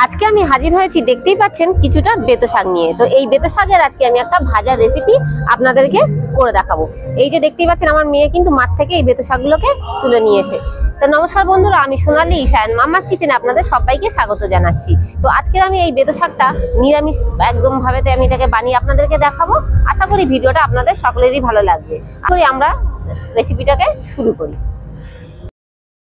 আজকে আমি হাজির হয়েছি, দেখতেই পাচ্ছেন কিছুটা বেতো শাক নিয়ে। তো এই বেতো শাকের আজকে আমি একটা ভাজার রেসিপি আপনাদেরকে করে দেখাবো। এই যে দেখতেই পাচ্ছেন আমার মেয়ে কিন্তু মাঠ থেকে এই বেতো শাকগুলোকে তুলে নিয়ে এসে। তো নমস্কার বন্ধুরা, আমি সোনালী ঈশান মাম্মাস কিচেনে আপনাদের সবাইকে স্বাগত জানাচ্ছি। তো আজকে আমি এই বেতো শাকটা নিরামিষ একদম ভাবেতে আমি এটাকে বানিয়ে আপনাদেরকে দেখাবো। আশা করি ভিডিওটা আপনাদের সকলেরই ভালো লাগবে। আমরা রেসিপিটাকে শুরু করি।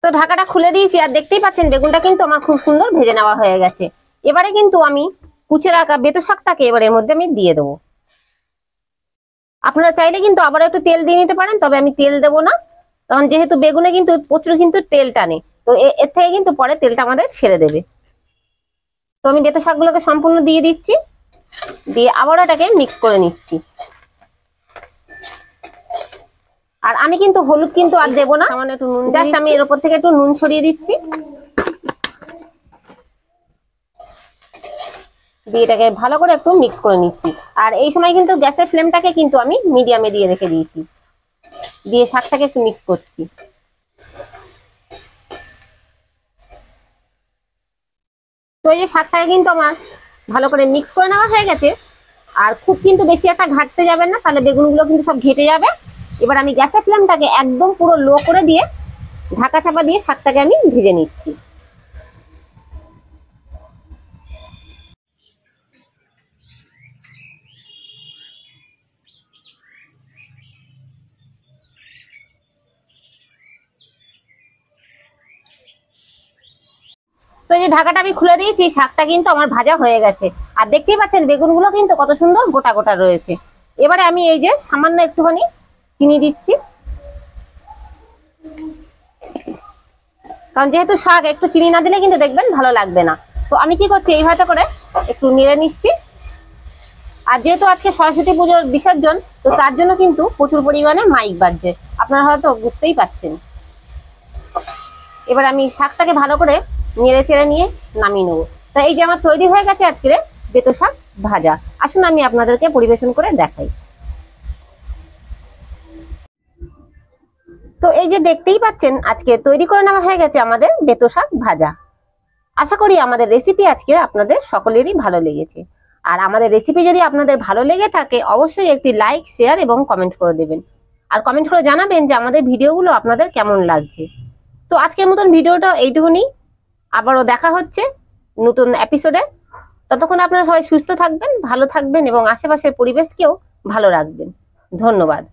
তো ঢাকাটা খুলে দিয়েছি, আর দেখতেই পাচ্ছেন বেগুনটা কিন্তু আমার খুব সুন্দর ভেজে নেওয়া হয়ে গেছে। এবারে কিন্তু আমি কুচে রাখা বেতো শাকটাকে এবার এর মধ্যে আমি দিয়ে দেবো। আপনারা চাইলে কিন্তু আবার একটু তেল দিয়ে নিতে পারেন, তবে আমি তেল দেবো না, কারণ যেহেতু বেগুনে কিন্তু প্রচুর কিন্তু তেল টানে। তো এর থেকে কিন্তু পরে তেলটা আমাদের ছেড়ে দেবে। তো আমি বেতো শাকগুলোকে সম্পূর্ণ দিয়ে দিচ্ছি, দিয়ে আবার এটাকে মিক্স করে নিচ্ছি। আর আমি কিন্তু হলুদ কিন্তু আর দেবো না, সামান্য একটু নুন, জাস্ট আমি এর উপর থেকে একটু নুন ছড়িয়ে দিচ্ছি, দিয়ে এটাকে ভালো করে একটু মিক্স করে নিচ্ছি। আর এই সময় কিন্তু গ্যাসের ফ্লেমটাকে কিন্তু আমি মিডিয়ামে দিয়ে রেখে দিয়েছি, দিয়ে শাকটাকে একটু মিক্স করছি। তো এই যে শাকটাকে কিন্তু আমার ভালো করে মিক্স করে নেওয়া হয়ে গেছে। আর খুব কিন্তু বেশি একটা ঘাটতে যাবেন না, তাহলে বেগুনগুলো কিন্তু সব ঘেটে যাবে। এবার আমি গ্যাসের ফ্লেমটাকে একদম পুরো লো করে দিয়ে ঢাকা চাপা দিয়ে শাকটাকে আমি ভেজে নিচ্ছি। তো এই যে ঢাকাটা আমি খুলে দিয়েছি, শাকটা কিন্তু আমার ভাজা হয়ে গেছে। আর দেখতেই পাচ্ছেন বেগুনগুলো কিন্তু কত সুন্দর গোটা গোটা রয়েছে। এবারে আমি এই যে সামান্য একটুখানি চিনি দিচ্ছি, কারণ যেহেতু শাক একটু চিনি না দিলে কিন্তু দেখবেন ভালো লাগবে না। তো আমি কি করছি, এইভাবে করে একটু নেড়ে নিচ্ছি। আর যেহেতু আজকে সরস্বতী পুজোর বিসর্জন, তো তার জন্য কিন্তু প্রচুর পরিমাণে মাইক বাজছে, আপনারা হয়তো বুঝতেই পারছেন। এবার আমি শাকটাকে ভালো করে নেড়ে চেড়ে নিয়ে নামিয়ে নেবো। তো এই যে আমার তৈরি হয়ে গেছে আজকের বেতো শাক ভাজা। আসুন আমি আপনাদেরকে পরিবেশন করে দেখাই। তো এই যে দেখতেই পাচ্ছেন আজকে তৈরি করে নেওয়া হয়ে গেছে আমাদের বেতো শাক ভাজা। আশা করি আমাদের রেসিপি আজকে আপনাদের সকলেরই ভালো লেগেছে। আর আমাদের রেসিপি যদি আপনাদের ভালো লেগে থাকে, অবশ্যই একটি লাইক, শেয়ার এবং কমেন্ট করে দেবেন। আর কমেন্ট করে জানাবেন যে আমাদের ভিডিওগুলো আপনাদের কেমন লাগছে। তো আজকের মতন ভিডিওটা এইটুকুনি, আবারও দেখা হচ্ছে নতুন এপিসোডে। ততক্ষণ আপনারা সবাই সুস্থ থাকবেন, ভালো থাকবেন এবং আশেপাশের পরিবেশকেও ভালো রাখবেন। ধন্যবাদ।